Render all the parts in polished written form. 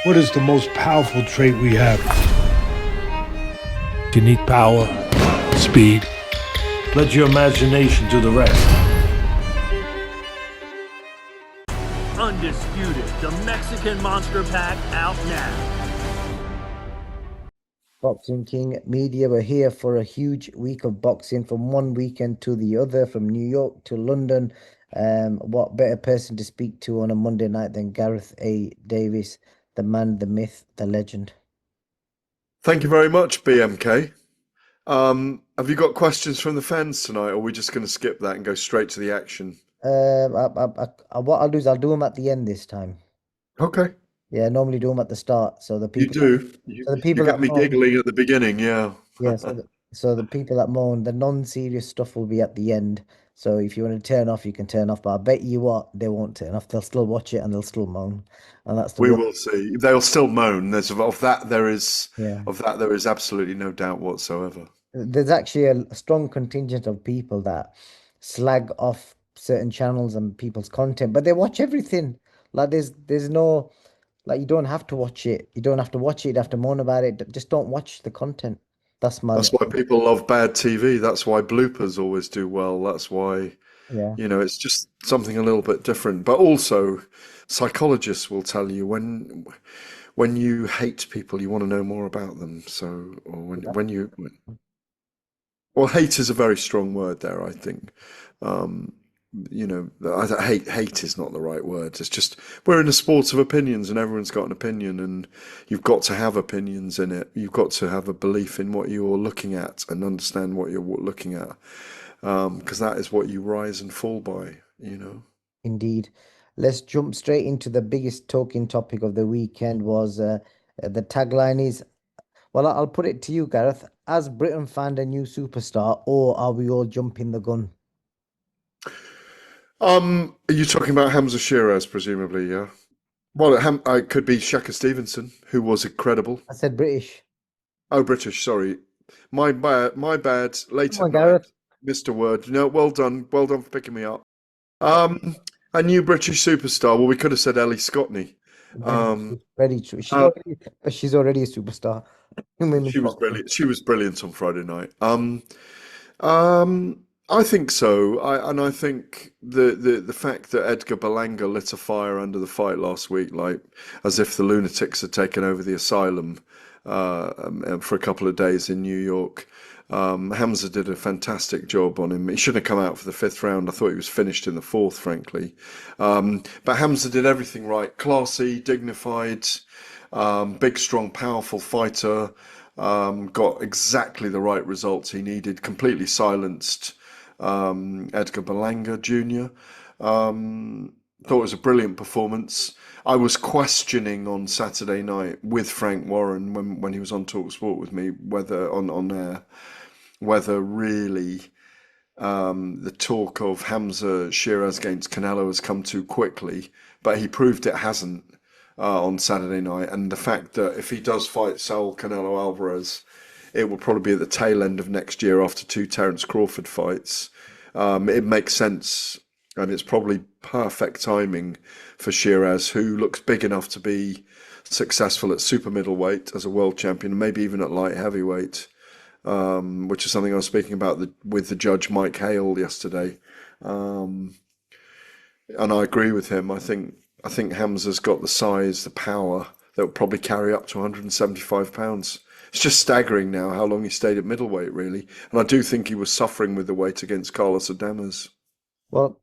What is the most powerful trait we have? You need power, speed. Let your imagination do the rest. Undisputed, the Mexican Monster Pack out now. Boxing King Media, we're here for a huge week of boxing from one weekend to the other, from New York to London. What better person to speak to on a Monday night than Gareth A. Davies, the man, the myth, the legend. Thank you very much, BMK. Have you got questions from the fans tonight, or are we just going to skip that and go straight to the action? What I'll do is I'll do them at the end this time. Okay, Yeah, I normally do them at the start, so the you people, do. so the You people got that me moan, giggling at the beginning, yeah. yeah, so the people that moan, the non-serious stuff will be at the end. So if you want to turn off, you can turn off. But I bet you what, they won't turn off. They'll still watch it and they'll still moan, and that's the We worst. will see. They'll still moan. There's of that there is Yeah. absolutely no doubt whatsoever. There's actually a strong contingent of people that slag off certain channels and people's content, but they watch everything. Like there's no like you don't have to watch it. You don't have to watch it. You have to moan about it. Just don't watch the content. That's my That's why people love bad TV. That's why bloopers always do well. That's why, yeah. it's just something a little bit different. But also, psychologists will tell you when you hate people, you want to know more about them. So, or well, hate is a very strong word there, I think. Um, hate is not the right word. It's just we're in a sport of opinions, and everyone's got an opinion, and you've got to have opinions in it. You've got to have a belief in what you're looking at and understand what you're looking at, because that is what you rise and fall by. Indeed. Let's jump straight into the biggest talking topic of the weekend was the tagline is, well, I'll put it to you, Gareth. Has Britain found a new superstar, or are we all jumping the gun? Are you talking about Hamzah Sheeraz, presumably? Yeah. Well, it could be Shaka Stevenson, who was incredible. I said British. Oh, British, sorry. My bad, my bad. Come Late at on, night, Gareth. missed a word. No, well done for picking me up. Um, a new British superstar. Well, we could have said Ellie Scotney. Very Um, true. Very true. uh, She's already a superstar in women's she was boxing. brilliant. She was brilliant on Friday night. Um, I think so. I think the fact that Edgar Berlanga lit a fire under the fight last week, like as if the lunatics had taken over the asylum for a couple of days in New York. Hamza did a fantastic job on him. He shouldn't have come out for the fifth round. I thought he was finished in the fourth, frankly. But Hamza did everything right. Classy, dignified, big, strong, powerful fighter. Got exactly the right results he needed. Completely silenced Edgar Berlanga Jr. Thought it was a brilliant performance. I was questioning on Saturday night with Frank Warren when he was on TalkSport with me whether on air whether really the talk of Hamza Sheeraz against Canelo has come too quickly, but he proved it hasn't on Saturday night. And the fact that if he does fight Saul Canelo Alvarez, it will probably be at the tail end of next year after two Terence Crawford fights. It makes sense, and it's probably perfect timing for Sheeraz, who looks big enough to be successful at super middleweight as a world champion, maybe even at light heavyweight, which is something I was speaking about with the judge Mike Hale yesterday. Um, and I agree with him. I think Hamza's got the size, the power that will probably carry up to 175 pounds. It's just staggering now how long he stayed at middleweight, really. And I do think he was suffering with the weight against Carlos Adames. Well,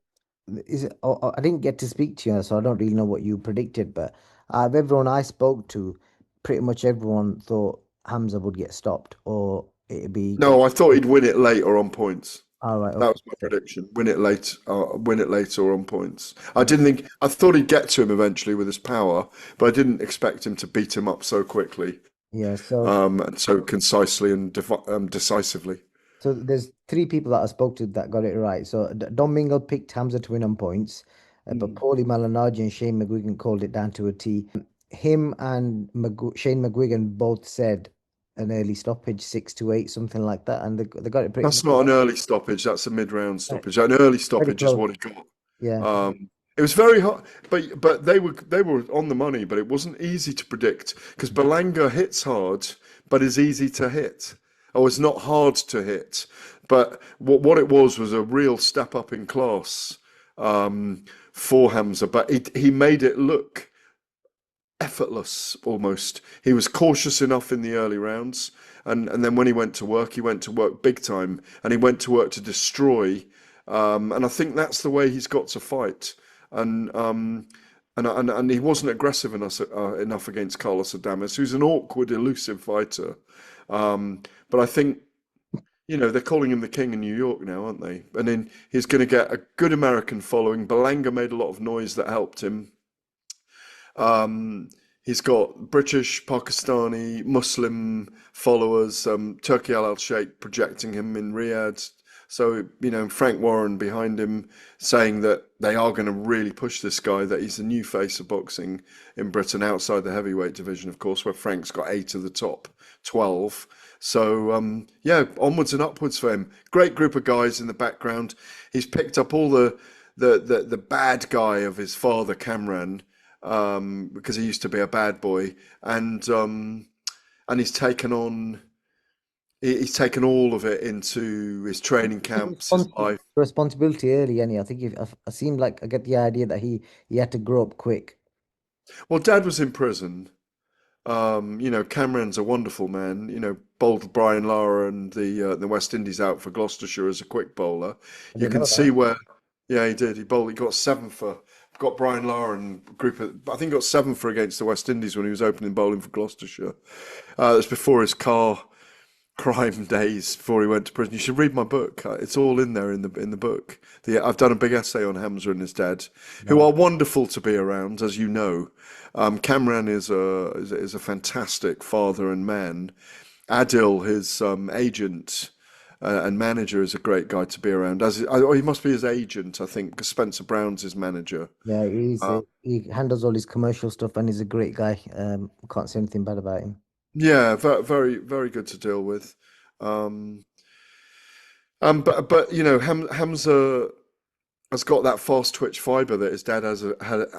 I didn't get to speak to you, so I don't really know what you predicted. But out of everyone I spoke to, pretty much everyone thought Hamza would get stopped, or it'd be. No, I thought he'd win it late or on points. All right, That okay. was my prediction. Win it late or on points. I thought he'd get to him eventually with his power, but I didn't expect him to beat him up so quickly, Yeah, so and so concisely and decisively. there's three people that I spoke to that got it right. So Don Mingle picked Hamza to win on points, but Mm. Paulie Malignaggi and Shane McGuigan called it down to a T. Him and Shane McGuigan both said an early stoppage, 6-8, something like that, and they got it pretty That's much not an early stoppage. That's a mid-round right. stoppage. An early Very stoppage is close. what he got. Yeah. Um, It was very hard, but they were on the money, but it wasn't easy to predict because Belanga hits hard, but is easy to hit. Oh, it's not hard to hit, but what it was a real step up in class for Hamza. But he made it look effortless almost. He was cautious enough in the early rounds, and then when he went to work big time, and he went to work to destroy. And I think that's the way he's got to fight. And he wasn't aggressive enough against Carlos Adames, who's an awkward, elusive fighter. But I think, they're calling him the king in New York now, aren't they? And then he's going to get a good American following. Belanga made a lot of noise that helped him. He's got British, Pakistani, Muslim followers, Turki Al Sheikh projecting him in Riyadh. So, Frank Warren behind him saying that they are going to really push this guy, that he's the new face of boxing in Britain outside the heavyweight division, of course, where Frank's got 8 of the top 12. So, onwards and upwards for him. Great group of guys in the background. He's picked up all the bad guy of his father, Kamran, because he used to be a bad boy. And he's taken on... He's taken all of it into his training camps, his life. Responsibility early, and I think I seem like I get the idea that he had to grow up quick. Well, Dad was in prison. Cameron's a wonderful man. Bowled Brian Lara and the West Indies out for Gloucestershire as a quick bowler. You can see where, yeah, he did. He got 7 for. Got Brian Lara and group of, I think he got 7 for against the West Indies when he was opening bowling for Gloucestershire. That's before his crime days, before he went to prison. You should read my book. It's all in there in the book. I've done a big essay on Hamza and his dad, who are wonderful to be around, as you know. Kamran is a fantastic father and man. Adil, his agent and manager, is a great guy to be around. He must be his agent, I think, because Spencer Brown's his manager. Yeah, he handles all his commercial stuff, and he's a great guy. Can't say anything bad about him. Yeah, very, very good to deal with. But Hamza has got that fast twitch fiber that his dad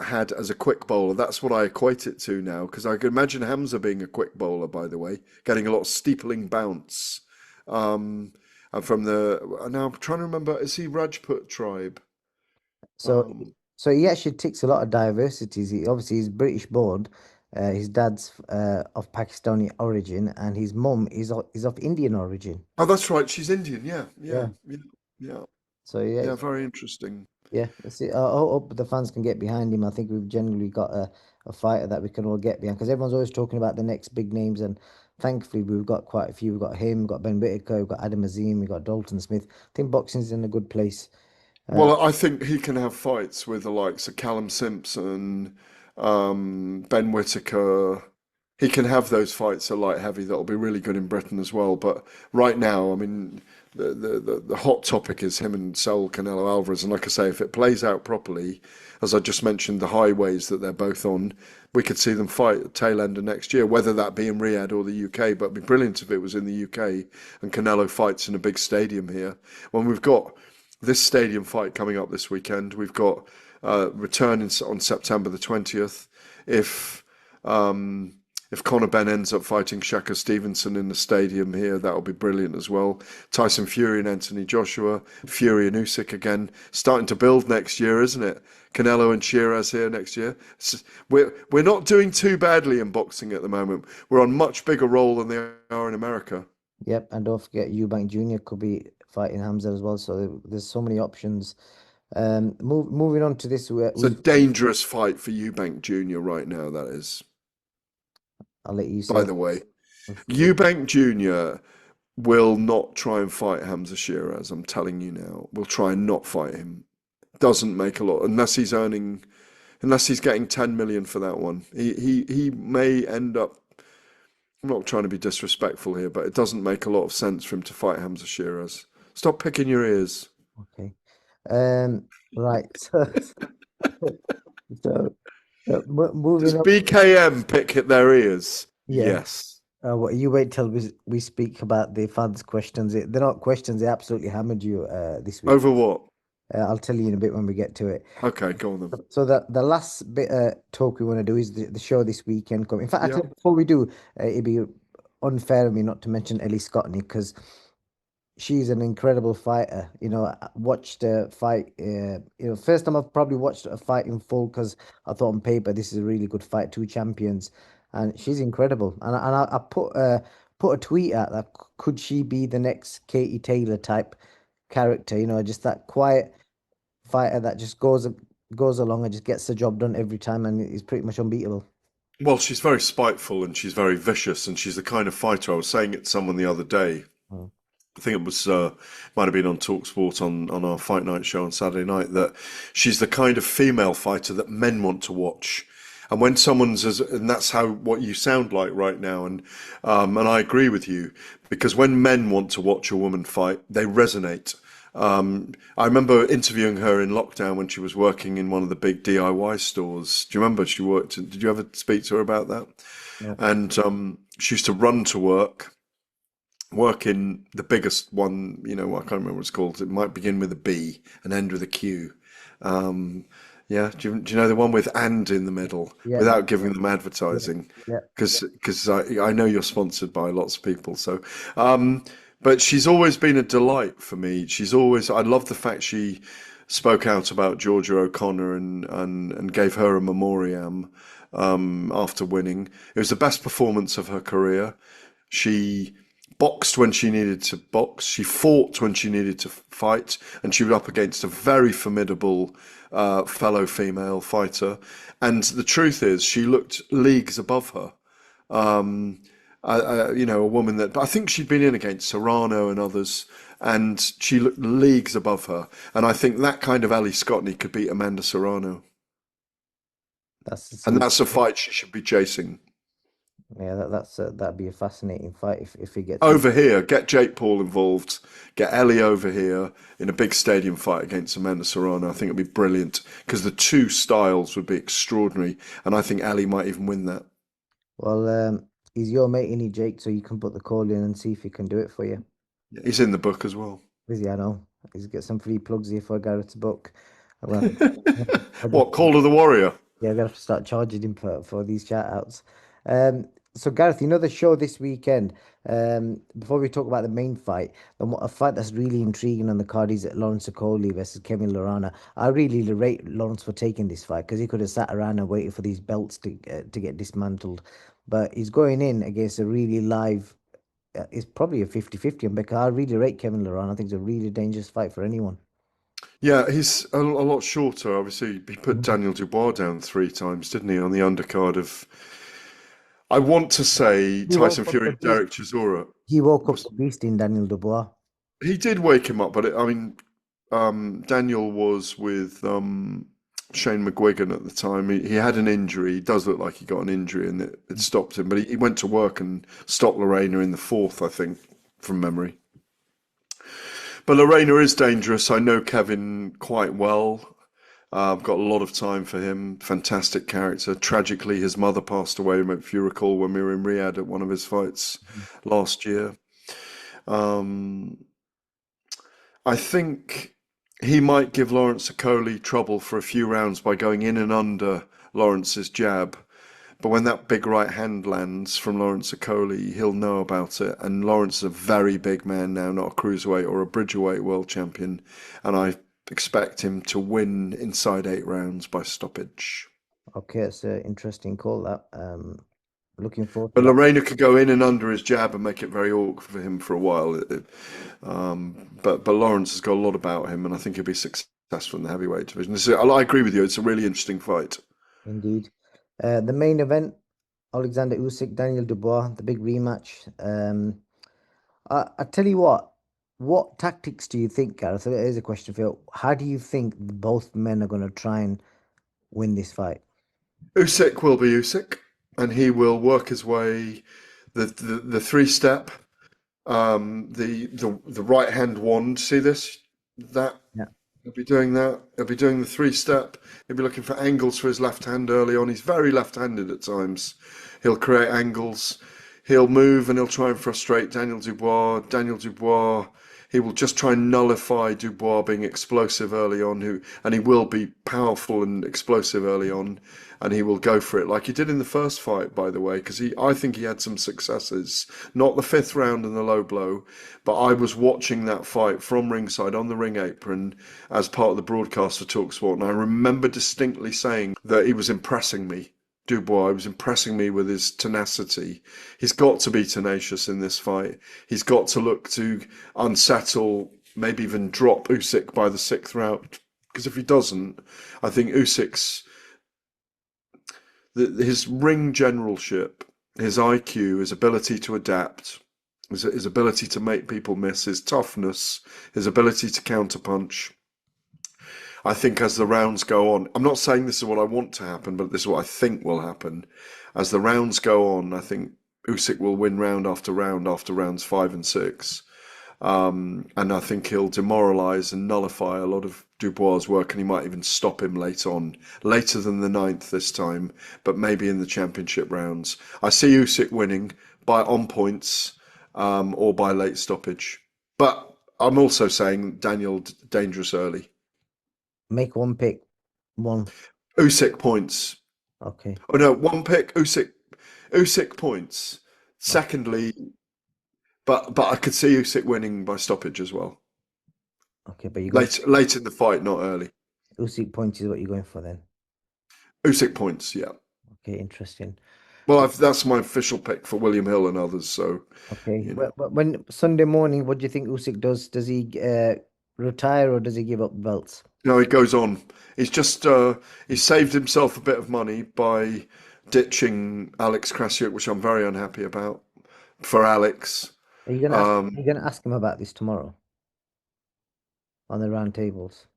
had as a quick bowler. That's what I equate it to now, because I can imagine Hamza being a quick bowler, by the way, getting a lot of steepling bounce. And now I'm trying to remember, is he Rajput tribe? So he actually ticks a lot of diversities. He's British born. His dad's of Pakistani origin, and his mum is of Indian origin. Oh, that's right. She's Indian. Yeah. So yeah, very interesting. Yeah, I hope the fans can get behind him. I think we've generally got a fighter that we can all get behind, because everyone's always talking about the next big names, and thankfully we've got quite a few. We've got him, we've got Ben Whittaker, we've got Adam Azim, we've got Dalton Smith. I think boxing's in a good place. Well, I think he can have fights with the likes of Callum Simpson, Ben Whittaker. He can have those fights at light heavy that'll be really good in Britain as well. But right now, I mean, the hot topic is him and Saul Canelo Alvarez. And like I say, if it plays out properly, as I just mentioned, the highways that they're both on, we could see them fight at tail end of next year, whether that be in Riyadh or the UK. But it'd be brilliant if it was in the UK and Canelo fights in a big stadium here. When we've got this stadium fight coming up this weekend, we've got return on September the 20th. If Conor Benn ends up fighting Shakur Stevenson in the stadium here, that'll be brilliant as well. Tyson Fury and Anthony Joshua, Fury and Usyk again, starting to build next year, isn't it? Canelo and Sheeraz here next year. We're not doing too badly in boxing at the moment. We're on much bigger roll than they are in America. Yep, and don't forget Eubank Jr. could be fighting Hamza as well. So there's so many options. Moving on to this, it's a dangerous fight for Eubank Jr. right now. That is. I'll let you say. By the way, Eubank Jr. will not try and fight Hamzah Sheeraz. I'm telling you now, will try and not fight him. Doesn't make a lot unless he's getting 10 million for that one. He may end up. I'm not trying to be disrespectful here, but it doesn't make a lot of sense for him to fight Hamzah Sheeraz. Stop picking your ears. Okay. Right. Moving Does on. BKM pick at their ears? Yeah. Yes. What you wait till we speak about the fans' questions. They're not questions. They absolutely hammered you this week. Over what? I'll tell you in a bit when we get to it. Okay, go on then. So the last bit talk we want to do is the show this weekend coming. In fact, Yeah. actually, before we do, it'd be unfair of me not to mention Ellie Scotney because she's an incredible fighter. I watched a fight. First time I've probably watched a fight in full because I thought on paper this is a really good fight, two champions, and she's incredible. And I put a tweet out that could she be the next Katie Taylor type character? Just that quiet fighter that just goes along and just gets the job done every time, and is pretty much unbeatable. Well, she's very spiteful and she's very vicious, and she's the kind of fighter. I was saying it to someone the other day. Mm. I think it was might have been on TalkSport on our fight night show on Saturday night, that she's the kind of female fighter that men want to watch. And when and that's how what you sound like right now, and I agree with you, because when men want to watch a woman fight, they resonate. I remember interviewing her in lockdown when she was working in one of the big DIY stores. Do you remember she worked? Did you ever speak to her about that? Yeah. And she used to run to work in the biggest one, I can't remember what it's called. It might begin with a B and end with a Q. Yeah, do you know the one with "and" in the middle, Yeah, without giving them advertising? yeah. Because I know you're sponsored by lots of people. So, but she's always been a delight for me. I love the fact she spoke out about Georgia O'Connor and gave her a memoriam after winning. It was the best performance of her career. She boxed when she needed to box. She fought when she needed to fight, and she was up against a very formidable fellow female fighter. And the truth is, she looked leagues above her. A woman that I think she'd been in against Serrano and others, and she looked leagues above her. And I think that kind of Ellie Scotney could beat Amanda Serrano, and that's a fight she should be chasing. Yeah, that'd be a fascinating fight if he gets Over here, get Jake Paul involved, get Ellie over here in a big stadium fight against Amanda Serrano. I think it'd be brilliant because the two styles would be extraordinary, and I think Ellie might even win that. Well, he's your mate, any Jake, so you can put the call in and see if he can do it for you. He's in the book as well. Is he? I know. He's got some free plugs here for Gareth's book. I'm What, Call of the Warrior? Yeah, I'm gonna have to start charging him for these shout outs. So Gareth, the show this weekend. Before we talk about the main fight, a fight that's really intriguing on the card is Lawrence Okolie versus Kevin Lerena. I really rate Lawrence for taking this fight because he could have sat around and waited for these belts to get dismantled, but he's going in against a really live. It's probably a 50-50 on Becca. I really rate Kevin Lerena. I think it's a really dangerous fight for anyone. Yeah, he's a lot shorter. Obviously, he put Daniel Dubois down 3 times, didn't he, on the undercard of, I want to say, Tyson Fury and Derek Chisora. He woke up the beast in Daniel Dubois. He did wake him up, but Daniel was with Shane McGuigan at the time. He had an injury. He does look like he got an injury and it stopped him, but he went to work and stopped Lerena in the 4th, I think, from memory. But Lerena is dangerous. I know Kevin quite well. I've got a lot of time for him. Fantastic character. Tragically, his mother passed away, if you recall, when we were in Riyadh at one of his fights last year. I think he might give Lawrence Okolie trouble for a few rounds by going in and under Lawrence's jab. But when that big right hand lands from Lawrence Okolie, he'll know about it. And Lawrence is a very big man now, not a cruiserweight or a bridgerweight world champion. And I expect him to win inside 8 rounds by stoppage. Okay, it's an interesting call that. Looking forward to But that. Lerena could go in and under his jab and make it very awkward for him for a while. But Lawrence has got a lot about him, and I think he'll be successful in the heavyweight division. I agree with you. It's a really interesting fight. Indeed. The main event, Alexander Usyk, Daniel Dubois, the big rematch. I tell you what tactics do you think, Gareth? So here's a question for you. How do you think both men are going to try and win this fight? Usyk will be Usyk, and he will work his way the 3-step, the right hand wand. See this? That. Yeah. He'll be doing that. He'll be doing the 3-step. He'll be looking for angles for his left hand early on. He's very left-handed at times. He'll create angles. He'll move and he'll try and frustrate Daniel Dubois. Daniel Dubois, he will just try and nullify Dubois being explosive early on, and he will be powerful and explosive early on, and he will go for it like he did in the first fight, by the way, because I think he had some successes, not the fifth round and the low blow, but I was watching that fight from ringside on the ring apron as part of the broadcast for TalkSport, and I remember distinctly saying that he was impressing me. Dubois was impressing me with his tenacity. He's got to be tenacious in this fight. He's got to look to unsettle, maybe even drop Usyk by the sixth round. Because if he doesn't, I think his ring generalship, his IQ, his ability to adapt, his ability to make people miss, his toughness, his ability to counterpunch. I think as the rounds go on, I'm not saying this is what I want to happen, but this is what I think will happen. As the rounds go on, I think Usyk will win round after rounds 5 and 6. And I think he'll demoralise and nullify a lot of Dubois' work, and he might even stop him later than the 9th this time, but maybe in the championship rounds. I see Usyk winning on points or by late stoppage. But I'm also saying Daniel dangerous early. Make one pick. One. Usyk points. Okay. Oh no, one pick. Usyk points. Secondly, but I could see Usyk winning by stoppage as well. Okay, but you late in the fight, not early. Usyk points is what you're going for then. Usyk points, yeah. Okay, interesting. Well, that's my official pick for William Hill and others. So okay, you know. when Sunday morning, what do you think Usyk does? Does he retire or does he give up belts? No, he goes on. He's just he saved himself a bit of money by ditching Alex Krassyuk, which I'm very unhappy about for Alex. Are you gonna ask him about this tomorrow on the round tables?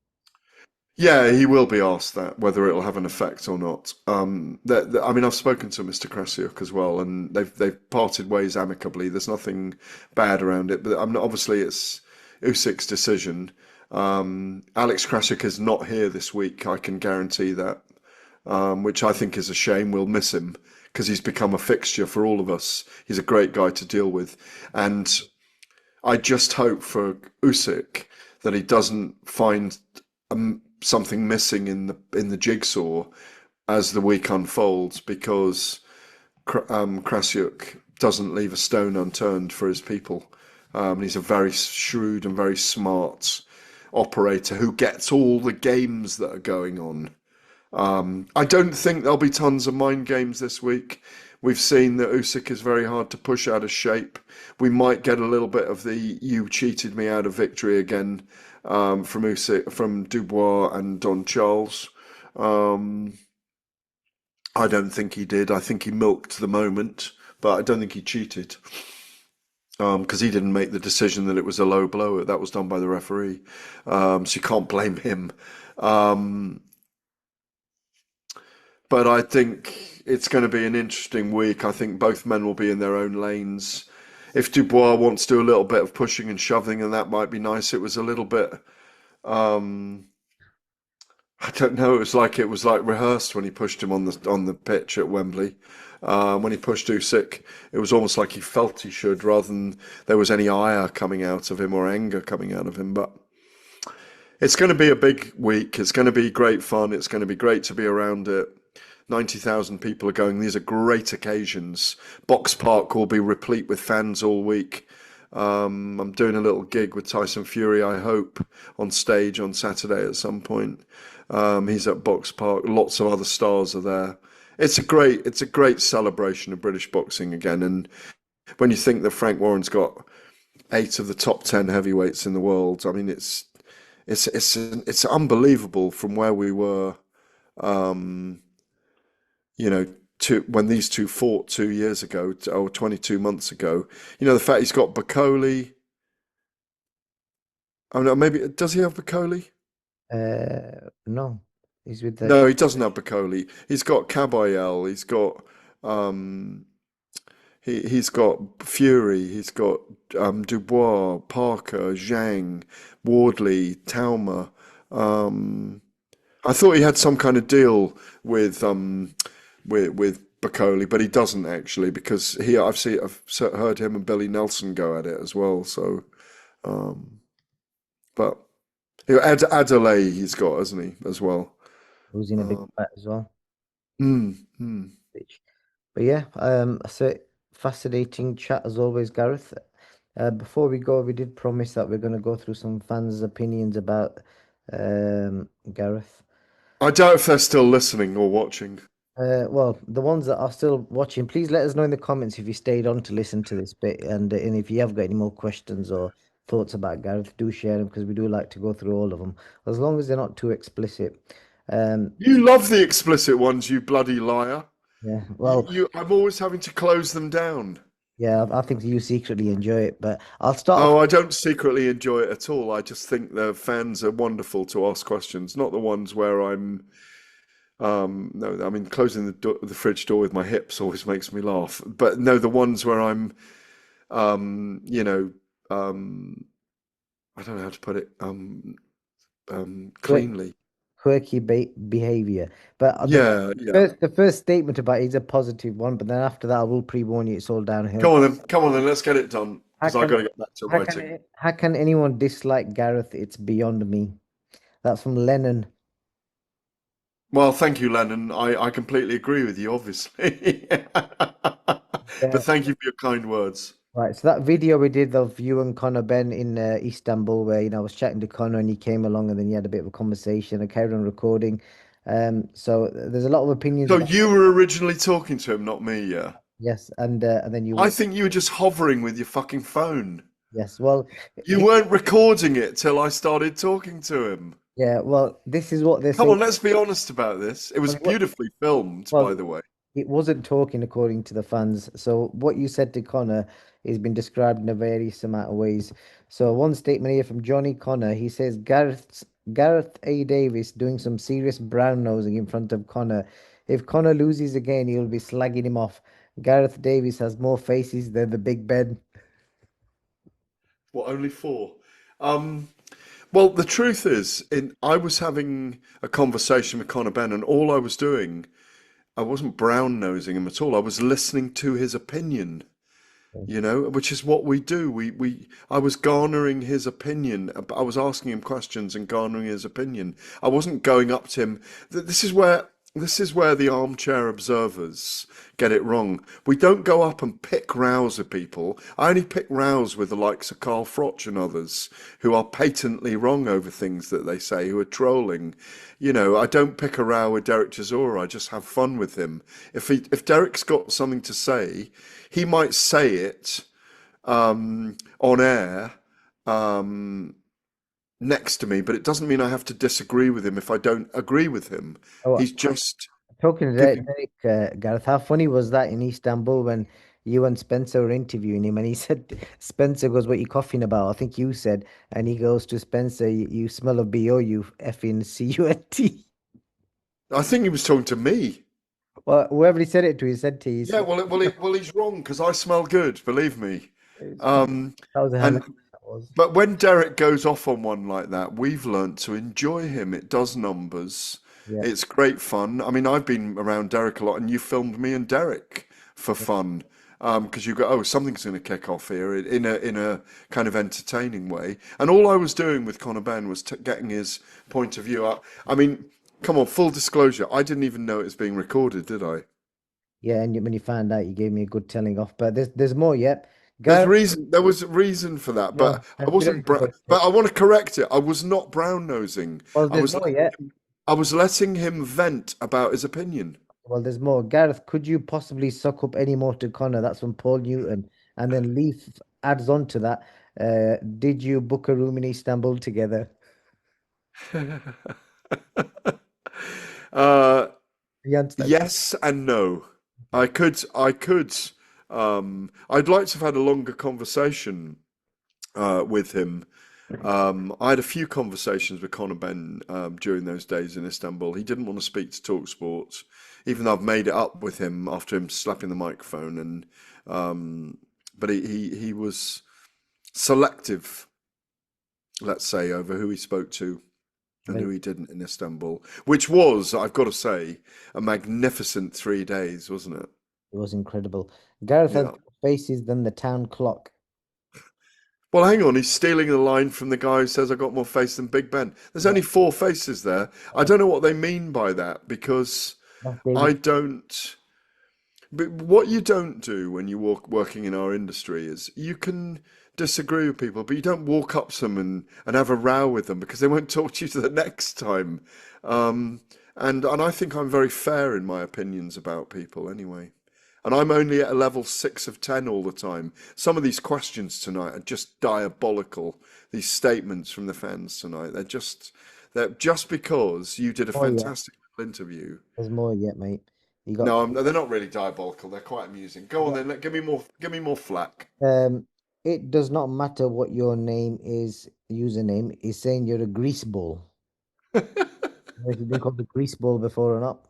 Yeah, he will be asked that, whether it'll have an effect or not. I mean, I've spoken to Mr. Krassyuk as well, and they've parted ways amicably. There's nothing bad around it, but obviously it's Usyk's decision. Alex Krassyuk is not here this week, I can guarantee that, which I think is a shame. We'll miss him because he's become a fixture for all of us. He's a great guy to deal with, and I just hope for Usyk that he doesn't find something missing in the jigsaw as the week unfolds, because Krassyuk doesn't leave a stone unturned for his people. He's a very shrewd and very smart operator who gets all the games that are going on. I don't think there'll be tons of mind games this week. We've seen that Usyk is very hard to push out of shape. We might get a little bit of the "you cheated me out of victory" again from Usyk, from Dubois and Don Charles. I don't think he did. I think he milked the moment, but I don't think he cheated. Because he didn't make the decision that it was a low blow. That was done by the referee. So you can't blame him. But I think it's going to be an interesting week. I think both men will be in their own lanes. If Dubois wants to do a little bit of pushing and shoving, and that might be nice. It was a little bit, I don't know. It was like rehearsed when he pushed him on the pitch at Wembley. When he pushed Usyk, it was almost like he felt he should, rather than there was any ire coming out of him or anger coming out of him. But it's going to be a big week. It's going to be great fun. It's going to be great to be around it. 90,000 people are going. These are great occasions. Box Park will be replete with fans all week. I'm doing a little gig with Tyson Fury, I hope, on stage on Saturday at some point. He's at Box Park. Lots of other stars are there. It's a great celebration of British boxing again. And when you think that Frank Warren's got 8 of the top 10 heavyweights in the world, I mean, it's unbelievable from where we were. When these two fought 2 years ago or 22 months ago, the fact he's got Okolie. Oh no, maybe does he have Okolie? No, he's with the. No, he doesn't have Okolie. He's got Kabayel. He's got he's got Fury. He's got Dubois, Parker, Zhang, Wardley, Taumer. I thought he had some kind of deal with Okolie, but he doesn't actually, because I've heard him and Billy Nelson go at it as well. So Um, but Adelaide he's got, hasn't he, as well? Who's in a big Um, fight as well. mm. Which, but yeah, so fascinating chat as always, Gareth. Before we go, we did promise that we're going to go through some fans' opinions about Gareth. I doubt if they're still listening or watching. Well, the ones that are still watching, please let us know in the comments if you stayed on to listen to this bit, and if you have got any more questions or thoughts about Gareth, do share them because we do like to go through all of them, as long as they're not too explicit. You love the explicit ones, you bloody liar. Yeah, well, I'm always having to close them down. yeah, I think you secretly enjoy it, but I'll start off. Oh, I don't secretly enjoy it at all. I just think the fans are wonderful to ask questions, not the ones where I'm. No, I mean closing the fridge door with my hips always makes me laugh. But no, the ones where I'm, you know, I don't know how to put it, cleanly. Quirky behavior. But Yeah, yeah. the first statement about it is a positive one, but then after that, I will pre-warn you, it's all downhill. Come on then, let's get it done How because I can got to get back to writing. how can anyone dislike Gareth? It's beyond me. That's from Lennon. Well, thank you, Lennon. I completely agree with you, obviously. Yeah. But thank you for your kind words. Right, so that video we did of you and Connor Ben in Istanbul, where I was chatting to Connor and he came along, and then you had a bit of a conversation. I carried on recording. So there's a lot of opinions So about you were originally talking to him, not me, yeah? yes, and then I think you were just hovering with your fucking phone. yes, well, You weren't recording it till I started talking to him. yeah, well, this is what they're Come saying. on, let's be honest about this. It was beautifully filmed, Well, by the way. it wasn't talking according to the fans. So what you said to Connor has been described in a various amount of ways. So one statement here from Johnny Connor, he says Gareth A. Davis doing some serious brown nosing in front of Connor. If Connor loses again, he'll be slagging him off. Gareth Davis has more faces than the Big Ben. What, only four? Um, well, the truth is, I was having a conversation with Conor Ben, and all I was doing, I wasn't brown nosing him at all. I was listening to his opinion. Which is what we do. I was garnering his opinion. I was asking him questions and garnering his opinion. I wasn't going up to him. This is where the armchair observers get it wrong. We don't go up and pick rows with people. I only pick rows with the likes of Carl Froch and others who are patently wrong over things that they say, who are trolling. I don't pick a row with Derek Chisora. I just have fun with him. If Derek's got something to say, he might say it on air next to me, but it doesn't mean I have to disagree with him if I don't agree with him. Oh, He's just talking to giving. Derek, Gareth, how funny was that in Istanbul when you and Spencer were interviewing him and he said, Spencer goes, "What you coughing about?" I think you said, and he goes to Spencer, "You smell of BO, you effing cunt." I think he was talking to me. Well, whoever he said it to, he said to you, Yeah, well, he's wrong because I smell good, believe me. that was a hell And of that was. but when Derek goes off on one like that, we've learnt to enjoy him. It does numbers. Yeah. It's great fun. I mean, I've been around Derek a lot, and you filmed me and Derek for fun. Because you go, oh, something's going to kick off here in a kind of entertaining way. And all I was doing with Conor Ben was getting his point of view up. I mean, come on, full disclosure, I didn't even know it was being recorded, did I? Yeah, and when you found out, you gave me a good telling off. But there's more yet. Gareth, There was a reason for that, no, but I wasn't but I want to correct it. I was not brown nosing. well, I there's was more yet. I was letting him vent about his opinion. Well, there's more. Gareth, could you possibly suck up any more to Connor? That's from Paul Newton. And then Leaf adds on to that. Did you book a room in Istanbul together? Uh, You answer that. yes and no. I could. I'd like to have had a longer conversation with him. I had a few conversations with Conor Ben during those days in Istanbul. He didn't want to speak to TalkSport, even though I've made it up with him after him slapping the microphone. But he was selective, let's say, over who he spoke to and who he didn't in Istanbul, which was, I've got to say, a magnificent 3 days, wasn't it? It was incredible. Gareth has Yeah. more faces than the town clock. Well, hang on, he's stealing the line from the guy who says I got more face than Big Ben. There's only 4 faces there. I don't know what they mean by that because That's I David. don't. But what you don't do when you working in our industry is you can disagree with people, but you don't walk up to them and have a row with them because they won't talk to you to the next time. And I think I'm very fair in my opinions about people anyway. And I'm only at a level 6 of 10 all the time. Some of these questions tonight are just diabolical. These statements from the fans tonight, they're just because you did a Oh yeah, fantastic little interview. there's more yet, mate. You got No, they're not really diabolical. They're quite amusing. Go on yeah. then. Give me more flack. It does not matter what your name is, username is saying you're a grease ball. Have you been called a grease ball before or not?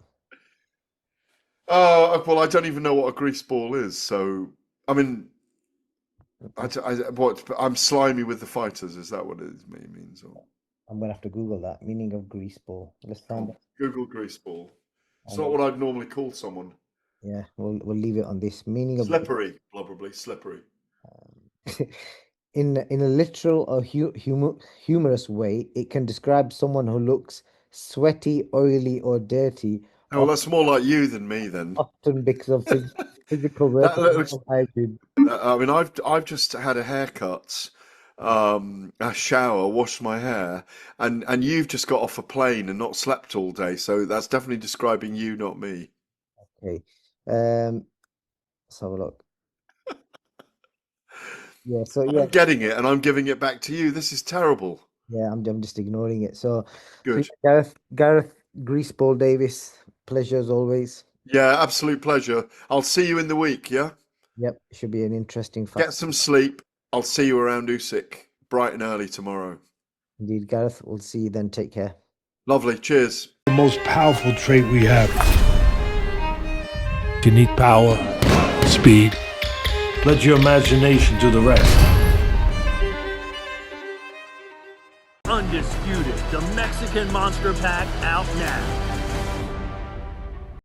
Oh, well, I don't even know what a grease ball is. So, I mean, I'm slimy with the fighters. Is that what it means? Or I'm gonna have to Google that meaning of grease ball. Let's go find on, out. Google grease ball. It's And not what I'd normally call someone. yeah, we'll leave it on this meaning of Slippery, probably slippery. in a literal or humorous way, it can describe someone who looks sweaty, oily, or dirty, Oh, well, that's more like you than me then. often because of physical work That or looks. mental hygiene. I mean, I've just had a haircut, a shower, washed my hair, and you've just got off a plane and not slept all day. So that's definitely describing you, not me. Okay, let's have a look. Yeah, so yeah, I'm getting it, and I'm giving it back to you. This is terrible. yeah, I'm just ignoring it. So yeah, Good. Gareth, Greaseball Davis, pleasure as always. Yeah, absolute pleasure. I'll see you in the week. Yeah. Yep, should be an interesting fight. Get some sleep. I'll see you around Usyk bright and early tomorrow. Indeed, Gareth. We'll see you then. Take care. Lovely. Cheers. The most powerful trait we have. You need power, speed. Let your imagination do the rest. Undisputed, the Mexican Monster Pack out now.